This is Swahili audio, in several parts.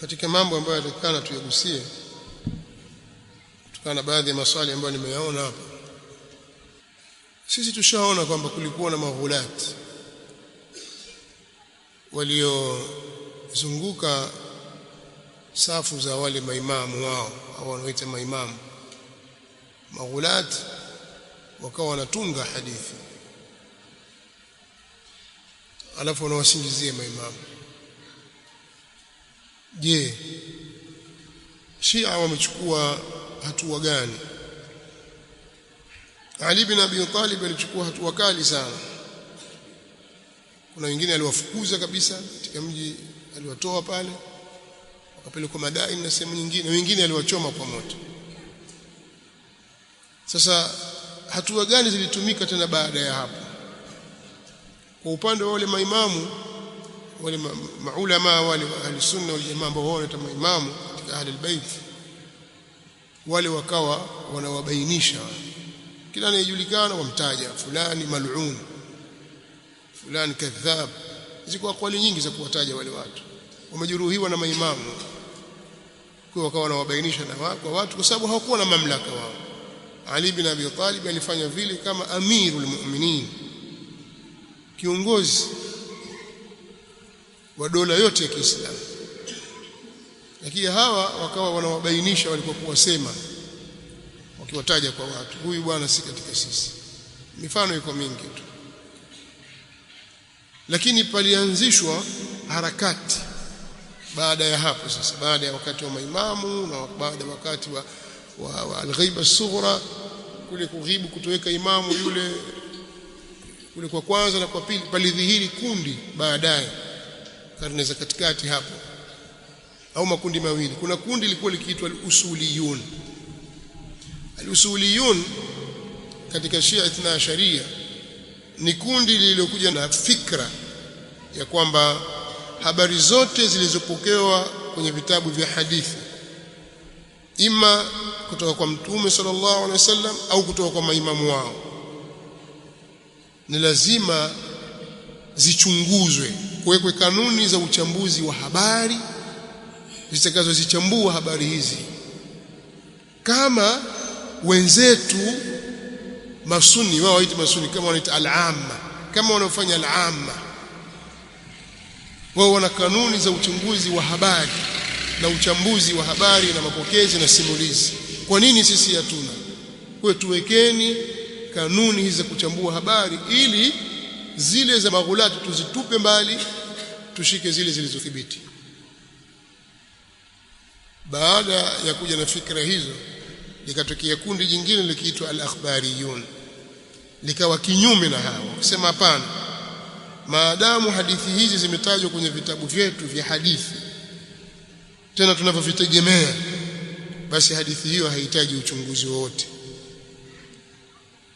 Katika mambo ambayo yatakana tuyagusie kutokana na baadhi ya maswali ambayo nimeyaona hapa, sisi tushaona kwamba kulikuwa na maghulati waliozunguka safu za wale maimamu wao au wanaoita maimamu. Maghulati wakawa wanatunga hadithi alafu wanawasingizia maimamu. Je, Shia wamechukua hatua gani? Ali bin Abi Talib alichukua hatua kali sana. Kuna wengine aliwafukuza kabisa katika mji, aliwatoa pale wakapelekwa Madain na sehemu nyingine, wengine aliwachoma kwa moto. Sasa hatua gani zilitumika tena baada ya hapo? Kwa upande wa wale maimamu, wale maulama wale ahli sunna wal jamaa ambao wao ni maimamu katika ahli albayt, wale wakawa wanawabainisha kila anayejulikana, wamtaja fulani mal'un, fulani kadhab. Ziko akwali nyingi za kuwataja wale watu wamejeruhiwa na maimamu, kwa wakawa wanawabainisha na kwa watu, kwa sababu hawakuwa na mamlaka wao. Ali bin Abi Talib alifanya vile kama amirul mu'minin, kiongozi wa dola yote ya Kiislamu, lakini hawa wakawa wanawabainisha walipokuwa sema, wakiwataja kwa watu, huyu bwana si katika sisi. Mifano iko mingi tu, lakini palianzishwa harakati baada ya hapo. Sasa baada ya wakati wa maimamu na baada ya wakati wa al-ghaiba as-sughra, kule kughibu, kutoweka imamu yule kule kwa kwanza na kwa pili, palidhihiri kundi baadaye karne za katikati hapo, au makundi mawili. Kuna kundi lilikuwa likiitwa al-usuliyun. Al-usuliyun katika Shia Ithna Asharia ni kundi lililokuja na fikra ya kwamba habari zote zilizopokewa kwenye vitabu vya hadithi, ima kutoka kwa Mtume sallallahu alaihi wasallam au kutoka kwa maimamu wao, ni lazima zichunguzwe, kuwekwe kanuni za uchambuzi wa habari zitakazozichambua habari hizi, kama wenzetu masuni wao waita masuni, kama wanaita al-amma, kama wanaofanya al-amma, wao wana kanuni za uchunguzi wa habari na uchambuzi wa habari na mapokezi na simulizi. Kwa nini sisi hatuna? Kwa tuwekeni kanuni hizi za kuchambua habari, ili zile za maghulati tuzitupe mbali, tushike zile zilizothibiti. Baada ya kuja na fikra hizo, likatokea kundi jingine likiitwa al-akhbariyun, likawa kinyume na hao, kusema hapana, maadamu hadithi hizi zimetajwa kwenye vitabu vyetu vya hadithi, tena tunavyovitegemea, basi hadithi hiyo haihitaji uchunguzi wowote,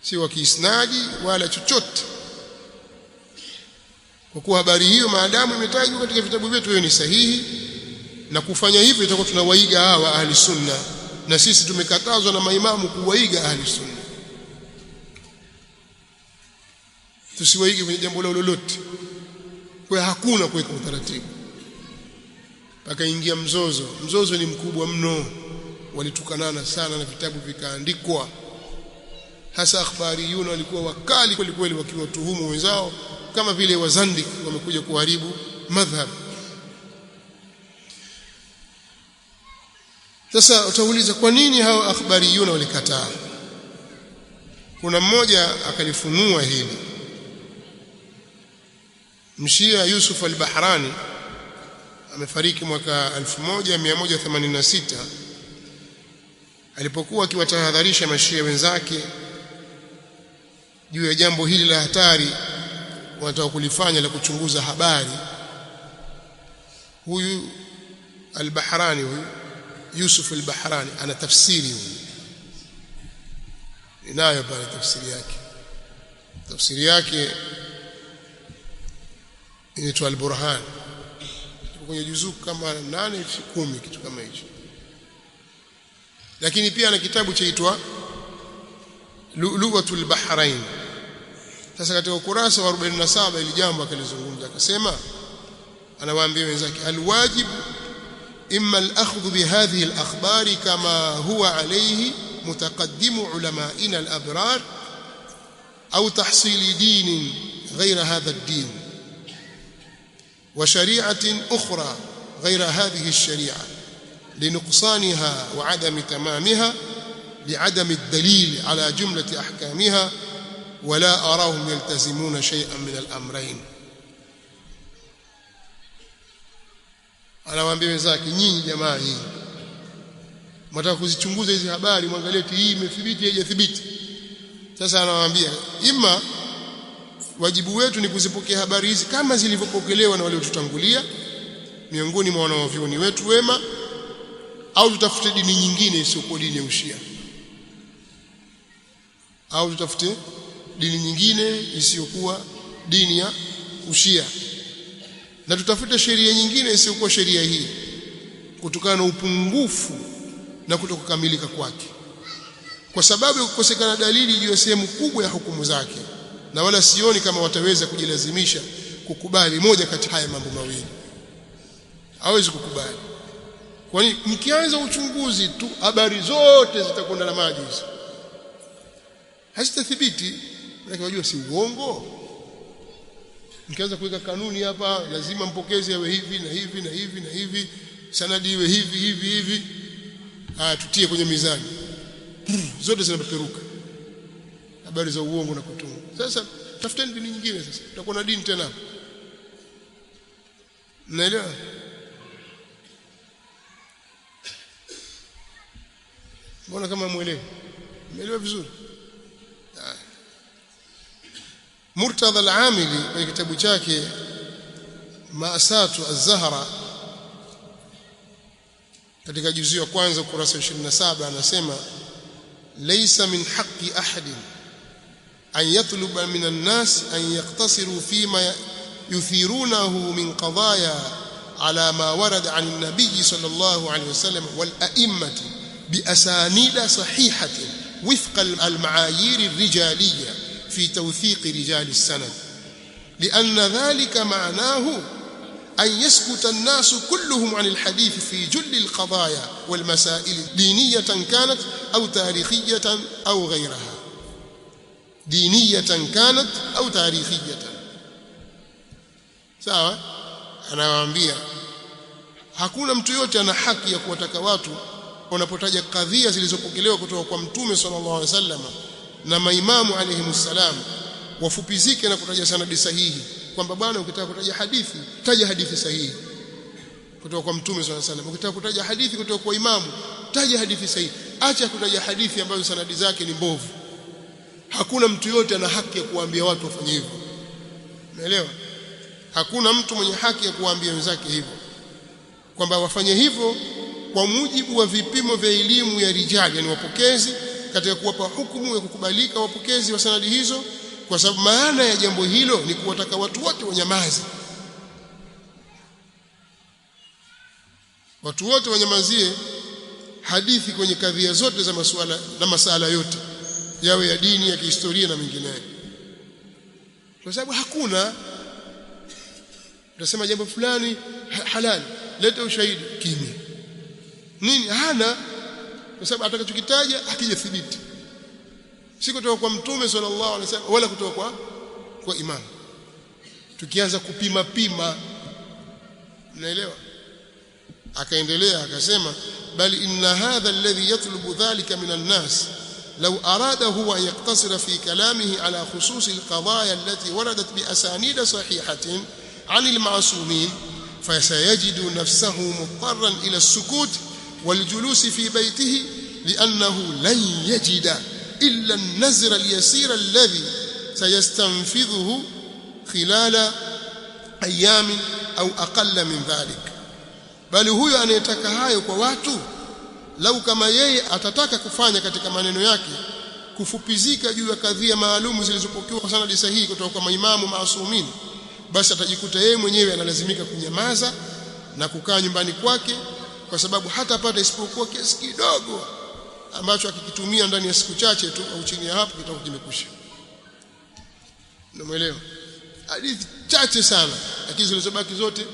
si wa kiisnadi wala chochote, kwa kuwa habari hiyo maadamu imetajwa katika vitabu vyetu hiyo ni sahihi, na kufanya hivyo itakuwa tunawaiga hawa ahli sunna, na sisi tumekatazwa na maimamu kuwaiga ahli sunna. Tusiwaige kwenye jambo lao lolote. Kwa hakuna kuweka utaratibu, pakaingia mzozo ni mkubwa mno, walitukanana sana na vitabu vikaandikwa, hasa akhbariyuna walikuwa wakali kweli kweli, wakiwatuhumu wenzao kama vile wazandik wamekuja kuharibu madhhab. Sasa utauliza kwa nini hao akhbariyuna walikataa? Kuna mmoja akalifunua hili. Mshia Yusuf al-Bahrani amefariki mwaka 1186, alipokuwa akiwatahadharisha mashia wenzake juu ya jambo hili la hatari wanataka kulifanya la kuchunguza habari. Huyu al-Bahrani, huyu Yusuf al-Bahrani ana tafsiri, huyu inayo pale tafsiri yake inaitwa al-Burhan, kwenye juzuu kama 8 10 kitu kama hicho. Lakini pia ana kitabu chaitwa Lu'lu'atul Bahrain. Sasa katika ukurasa wa 47 ili jambo akalizungumza, akasema, anawaambia wenzake, alwajib إما الأخذ بهذه الأخبار كما هو عليه متقدم علمائنا الأبرار أو تحصيل دين غير هذا الدين وشريعة أخرى غير هذه الشريعة لنقصانها وعدم تمامها لعدم الدليل على جملة أحكامها ولا أراهم يلتزمون شيئا من الأمرين. Anawaambia wenzake, nyinyi jamaa hii mtaka kuzichunguza hizi habari, mwangalie hii imethibiti haijathibiti. Sasa anawaambia ima wajibu wetu ni kuzipokea habari hizi kama zilivyopokelewa na wale waliotutangulia miongoni mwa wanavyuoni wetu wema, au tutafute dini nyingine isiyokuwa dini ya Ushia, au tutafute dini nyingine isiyokuwa dini ya Ushia, na tutafute sheria nyingine isiyokuwa sheria hii, kutokana na upungufu na kutokukamilika kwake, kwa sababu ya kukosekana dalili juu ya sehemu kubwa ya hukumu zake, na wala sioni kama wataweza kujilazimisha kukubali moja kati haya mambo mawili. Hawezi kukubali. Kwani mkianza uchunguzi tu habari zote zitakwenda na maji hizo, hazitathibiti. Lakini wajua si uongo. Mkianza kuweka kanuni hapa, lazima mpokezi awe hivi na hivi na hivi na hivi, sanadi iwe hivi hivi hivi, tutie kwenye mizani, zote zinapeperuka habari za uongo na kutunga. Sasa tafuteni dini nyingine, sasa tutakuwa na dini tena. Mnaelewa? Mbona kama muelewe? Muelewe vizuri. Murtadha al-Amili kwenye kitabu chake Maasatu az-Zahra katika juzu ya kwanza ukurasa 27 anasema, laysa min haqqi ahadin an yatluba min an-nas an yaqtasiru fima yuthirunahu min qadaya ala ma warada 'an an-nabiy sallallahu alayhi wasallam wal a'immati bi asanida sahihatin wifqa al-ma'ayir ar-rijaliyya في توثيق رجال السند، لأن ذلك معناه أن يسكت الناس كلهم عن الحديث في جل القضايا والمسائل دينية كانت أو تاريخية أو غيرها، دينية كانت أو تاريخية. sawa. Anawaambia hakuna mtu yote ana haki ya kuwataka watu wanapotaja kadhia zilizopokelewa kutoka kwa Mtume sallallahu alaihi wasallam na maimamu alayhimussalam wafupizike na kutaja sanadi sahihi, kwamba bwana ukitaka kutaja hadithi taja hadithi sahihi kutoka kwa Mtume sallallahu alaihi wasallam, ukitaka kutaja hadithi kutoka kwa imamu taja hadithi sahihi, acha kutaja hadithi ambazo sanadi zake ni mbovu. Hakuna mtu yote ana haki ya kuambia watu wafanye hivyo. Umeelewa? Hakuna mtu mwenye haki ya kuambia wenzake hivyo, kwamba wafanye hivyo kwa mujibu wa vipimo vya elimu ya rijali, yani wapokezi, katika kuwapa hukumu ya kukubalika wapokezi wa sanadi hizo, kwa sababu maana ya jambo hilo ni kuwataka watu wote wanyamaze. Watu wote wanyamazie hadithi kwenye kadhia zote za masuala na masala yote, yawe ya dini, ya kihistoria na mengineyo. Kwa sababu hakuna utasema jambo fulani halali, leta ushahidi, kimya. Nini? Hana. Kwa sababu atakachokitaja hakijathibiti, si kutoka kwa Mtume sallallahu alaihi wasallam wala kutoka kwa imam. Tukianza kupima pima, unaelewa? Akaendelea akasema, bali inna hadha alladhi yatlubu dhalika min an-nas law aradahu an yaqtasira fi kalamihi ala khusus al-qadaya allati waradat bi asanid sahihatin 'an al-ma'sumin fasayajidu nafsahu mutarran ila as-sukut والجلوس في بيته لأنه لن يجد إلا النزر اليسير الذي سيستنفذه خلال أيام أو أقل من ذلك. بل huyo anayetaka hayo kwa watu, lau kama yeye atataka kufanya katika maneno yake kufupizika juu ya kadhia maalumu zilizopokewa kwa sanadi sahihi kutoka kwa maimamu maasumin, basi atajikuta yeye mwenyewe analazimika kunyamaza na kukaa nyumbani kwake, kwa sababu hatapata isipokuwa kiasi kidogo ambacho akikitumia ndani ya siku chache tu au chini ya hapo kitakuwa kimekwisha. Unaelewa? Hadithi chache sana, lakini zilizobaki zote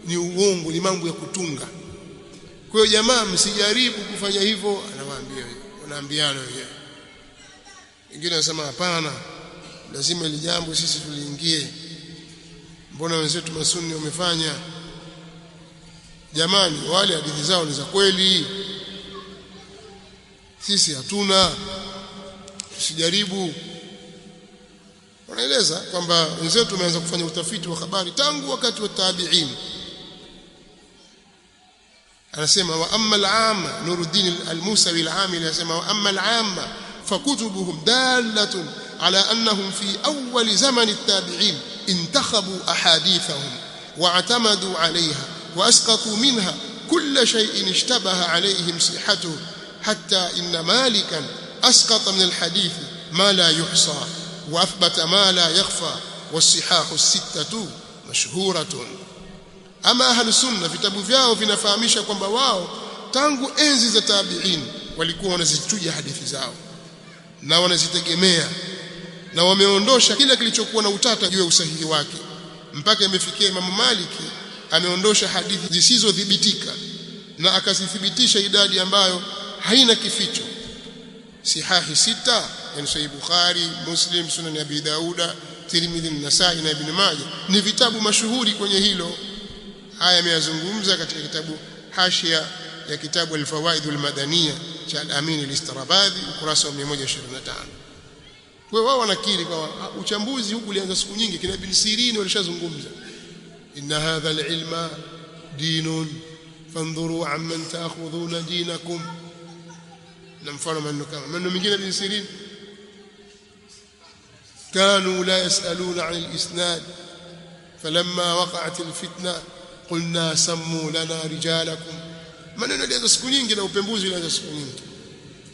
ni uongo, ni mambo ya kutunga. Kwa hiyo jamaa msijaribu kufanya hivyo, anawaambia wanaambiana wenyewe. Wengine wanasema hapana, lazima ile jambo sisi tuliingie. Mbona wenzetu masunni wamefanya? Jamani, wale hadithi zao ni za kweli, sisi hatuna, tusijaribu. Wanaeleza kwamba wenzetu wameanza kufanya utafiti wa habari tangu wakati wa tabi'in. Anasema wa amma al-'amma, Nuruddin al-Musawi al-'Amili anasema wa amma al-'amma fakutubuhum dalatun ala annahum fi awwal zaman at-tabi'in intakhabu ahadithahum wa'tamadu 'alayha wa asqatu minha kull shay'in ishtabaha 'alayhim sihhatuhu hatta inna malikan asqata min al-hadith ma la yuhsa wa athbata ma la yakhfa was-sihahu as-sittatu mashhuratun. Ama ahlu sunna vitabu vyao vinafahamisha kwamba wao tangu enzi za tabi'in walikuwa wanazichuja hadithi zao na wanazitegemea, na wameondosha kila kilichokuwa na utata juu ya usahihi wake, mpaka imefikia Imam Maliki ameondosha hadithi zisizodhibitika na akazithibitisha idadi ambayo haina kificho. Sihahi sita, yani Sahih Bukhari, Muslim, Sunan Abi Dauda, Tirmidhi, Nasai na Ibn Majah ni vitabu mashuhuri kwenye hilo. Haya ameyazungumza katika kitabu Hashia ya kitabu Al-Fawaid al-Madaniyah cha Al-Amin al-Istarabadi ukurasa wa 125. Kwa wao wanakiri kwa uchambuzi huku ulianza siku nyingi, kina Ibn Sirin walishazungumza inna hadha al-ilma dinun fandhuru amman ta'khudhuna dinakum, na mfano maneno mengine Ibn Sirin kanu la yasaluna 'an al-isnad falamma waqa'at al-fitna qulna sammu lana rijalakum. Maneno yalianza siku nyingi na upembuzi ulianza siku nyingi.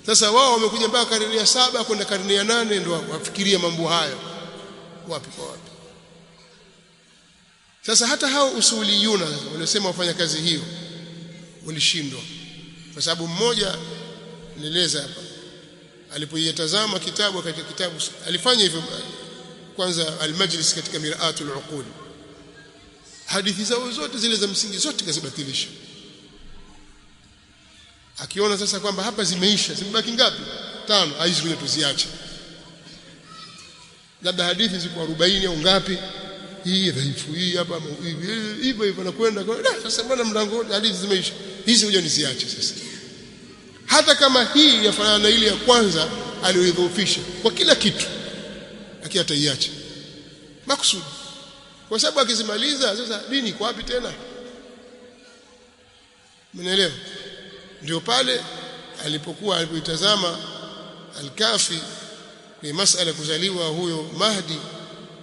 Sasa wao wamekuja mpaka karne ya 7 kwenda karne ya 8 ndio wafikiria mambo hayo wapi kwa wapi. Sasa hata hao usuliyuna waliosema wafanya kazi hiyo walishindwa, kwa sababu mmoja nieleza hapa alipoyatazama kitabu, katika kitabu alifanya hivyo kwanza al-Majlis katika Mir'atul Uqul, hadithi zao zote zile za msingi zote kazibatilisha, akiona sasa kwamba hapa zimeisha, zimebaki ngapi? 5. Hizi kule tuziache, labda hadithi ziko 40 au ngapi, hii dhaifu, hii hapa hivyo hivyo nakwenda. Sasa mbona mlango wote hadithi zimeisha, hizi ngoja niziache sasa. Hata kama hii yafanana na ile ya kwanza aliyoidhoofisha kwa kila kitu, lakini ataiacha makusudi, kwa sababu akizimaliza sasa dini iko wapi tena? Mnaelewa? Ndio pale alipoitazama Al-Kafi kwa masala kuzaliwa huyo Mahdi,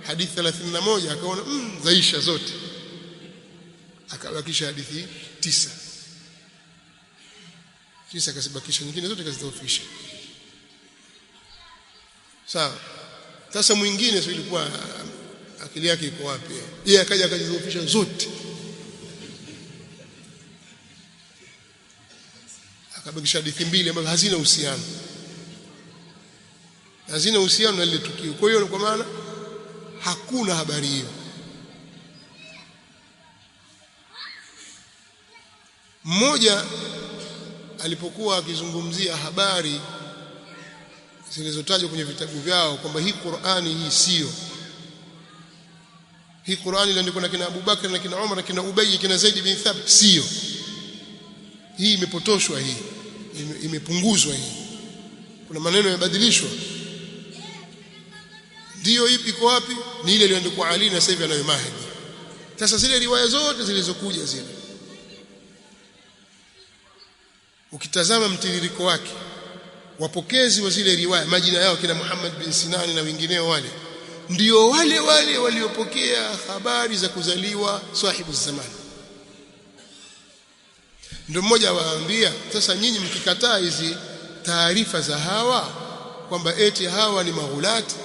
hadithi 31, akaona zaisha zote, akabakisha hadithi 9 akazibakisha, nyingine zote akazidhoofisha. Sawa. Sasa mwingine sio, ilikuwa akili yake iko wapi? Yeye akaja akazidhoofisha zote, akabakisha hadithi 2 ambazo hazina uhusiano na ile tukio. Kwa hiyo kwa maana hakuna habari hiyo. Mmoja alipokuwa akizungumzia habari zilizotajwa kwenye vitabu vyao kwamba hii Qur'ani hii sio hii Qur'ani iliandikwa na kina Abu Bakar na kina Umar na kina Ubay kina Zaid bin Thabit, sio hii, imepotoshwa hii, imepunguzwa hii, kuna maneno yamebadilishwa. Ndio ipi iko wapi? Ni ile iliyoandikwa Ali na sasa hivi anayo Mahdi. Sasa zile riwaya zote zilizokuja zile, ukitazama mtiririko wake, wapokezi wa zile riwaya majina yao kina Muhammad bin Sinan na wengineo, wale ndio wale waliopokea habari za kuzaliwa sahibu zamani. Ndio mmoja waambia, sasa nyinyi mkikataa hizi taarifa za hawa kwamba eti hawa ni maghulati,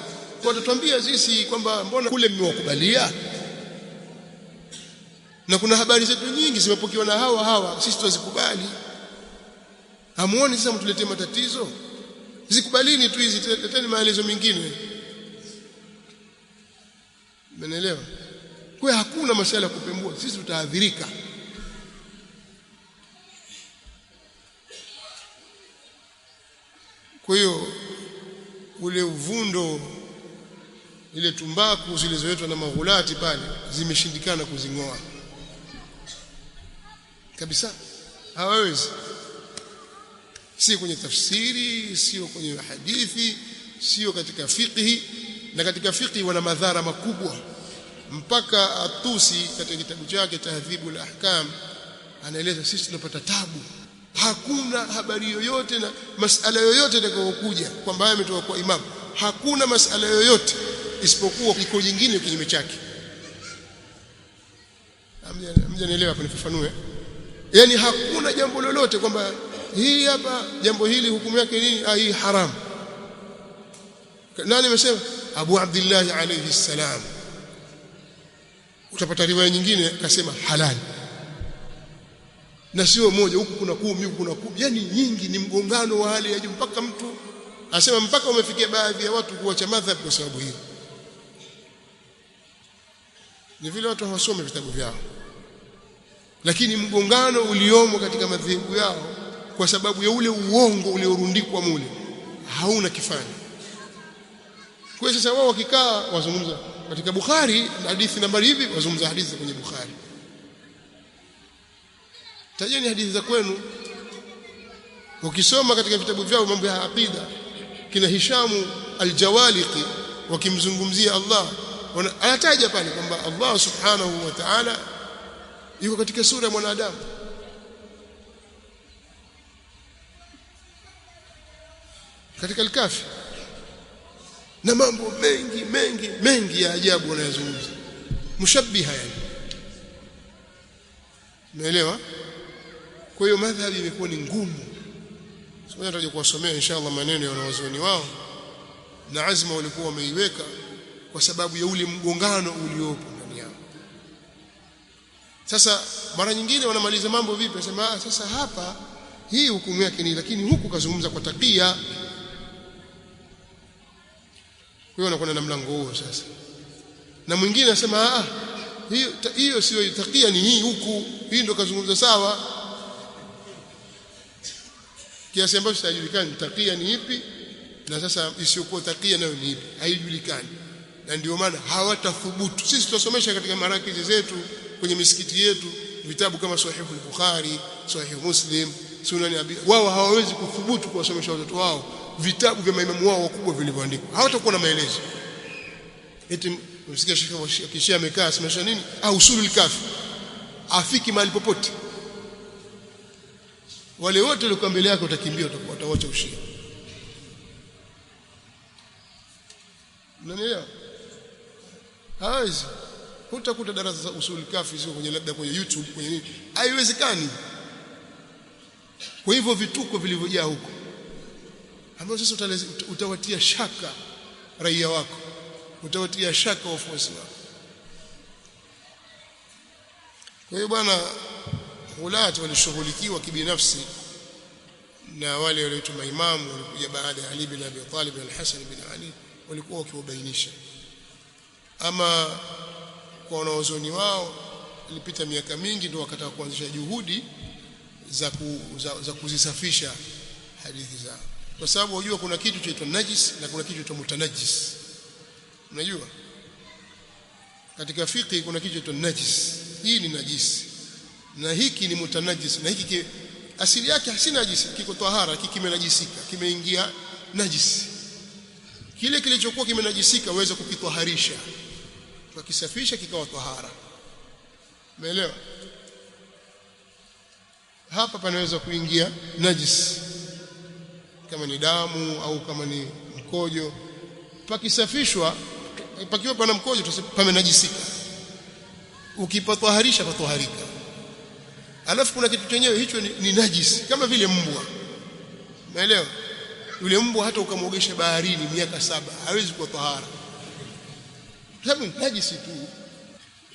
watatuambia sisi kwamba mbona kule mmewakubalia, na kuna habari zetu nyingi zimepokewa na hawa sisi tuzikubali. Hamuoni sasa mtuletee matatizo? Zikubalini tu hizi, leteni maelezo mengine. Umeelewa? Kwa hakuna masuala ya kupembua, sisi tutaadhirika. Kwa hiyo ule uvundo, ile tumbaku zilizoletwa na maghulati pale zimeshindikana kuzingoa kabisa, hawawezi. Si kwenye tafsiri, sio kwenye hadithi, sio katika fiqhi. Na katika fiqhi wana madhara makubwa, mpaka Atusi katika kitabu chake Tahdhibul Ahkam anaeleza sisi tunapata tabu. Hakuna habari yoyote na masala yoyote itakayokuja kwamba haya imetoka kwa imam, hakuna masala yoyote isipokuwa iko nyingine kinyume chake. Mjanielewa hapo, nifafanue. Yani hakuna jambo lolote kwamba hii hapa jambo hili hukumu yake nini, hii haram. Nani amesema? Abu Abdullah alayhi salam. Utapata riwaya nyingine akasema halali, na sio moja, huku kuna 10 huku kuna 10, yani nyingi. Ni mgongano wa hali ya juu, mpaka mtu asema mpaka umefikia baadhi ya watu kuacha madhhabi kwa sababu hiyo. Ni vile watu hawasome vitabu vyao, lakini mgongano uliomo katika madhehebu yao kwa sababu ya ule uongo uliorundikwa mule hauna kifani. Kwa hiyo sasa wao wakikaa wazungumza katika Bukhari hadithi nambari hivi, wazungumza hadithi kwenye Bukhari. Tajeni hadithi za kwenu. Ukisoma katika vitabu vyao mambo ya aqida, kina Hishamu al-Jawaliqi wakimzungumzia Allah, anataja pale kwamba Allah subhanahu wa ta'ala yuko katika sura ya mwanadamu. Katika al-Kafi, na mambo mengi ya ajabu wanayozungumza, mushabbiha yani. Umeelewa? Kwa hiyo madhhabi imekuwa ni ngumu. Sasa nitaje kuwasomea inshallah maneno ya wanawazuoni wao na azma walikuwa wameiweka kwa sababu ya ule mgongano uliopo ndani yao. Sasa mara nyingine wanamaliza mambo vipi? Wasema sasa hapa hii hukumu yake ni, lakini huku kazungumza kwa takia. Kwa hiyo wanakwenda na mlango huo sasa. Na mwingine anasema hiyo sio takia, ni hii huku, hii ndio kazungumza sawa. Kiasi ambacho haijulikani takia ni ipi na sasa isiyokuwa takia nayo ni ipi, haijulikani. Na ndio maana hawatathubutu. Sisi tutasomesha katika marakizi zetu, kwenye misikiti yetu, vitabu kama Sahih al-Bukhari, Sahih Muslim, Sunan Abi. Wao hawawezi kuthubutu kuwasomesha watoto wao vitabu vya maimamu wao wakubwa vilivyoandikwa. Hawatakuwa na maelezo. Eti msikia Sheikh Kishia amekaa asemesha nini? Usulul Kafi. Afiki mahali popote. Wale wote walio mbele yake utakimbia, utawaacha ushia. Unanielewa? Hawezi. Hutakuta darasa za Usulul Kafi ziko kwenye labda kwenye YouTube kwenye nini. Haiwezekani. Kwa hivyo vituko vilivyojaa huko, ambao sasa utawatia shaka raia wako, utawatia shaka wafuasi wako. Kwa hiyo bwana, ghulati walishughulikiwa kibinafsi na wale walioitwa maimamu walikuja baada ya Ali bin Abi Talib na Al-Hasan bin Ali, walikuwa wakiwabainisha. Ama kwa wanaozoni wao ilipita miaka mingi ndio wakataka kuanzisha juhudi za kuzisafisha hadithi zao, kwa sababu unajua kuna kitu chaitwa najis na kuna kitu chaitwa mutanajis. Unajua katika fiqh kuna kitu chaitwa najis, hii ni najisi, na hiki ni mutanajis, na hiki asili yake si najisi, kiko tahara, kimenajisika, kimeingia najisi. Kile kilichokuwa kimenajisika uweze kukitwaharisha, tukisafisha kikawa tahara. Umeelewa? Hapa panaweza kuingia najis kama ni damu au kama ni mkojo, pakisafishwa, pakiwa pana mkojo pamenajisika, ukipatwaharisha patwaharika. Alafu kuna kitu chenyewe hicho ni najisi, kama vile mbwa. Umeelewa? Yule mbwa hata ukamwogesha baharini miaka 7 hawezi kuwa tahara, sababu najisi tu.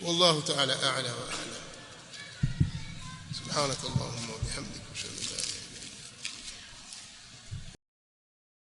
Wallahu ta'ala a'la wa a'lam. Subhanakallahumma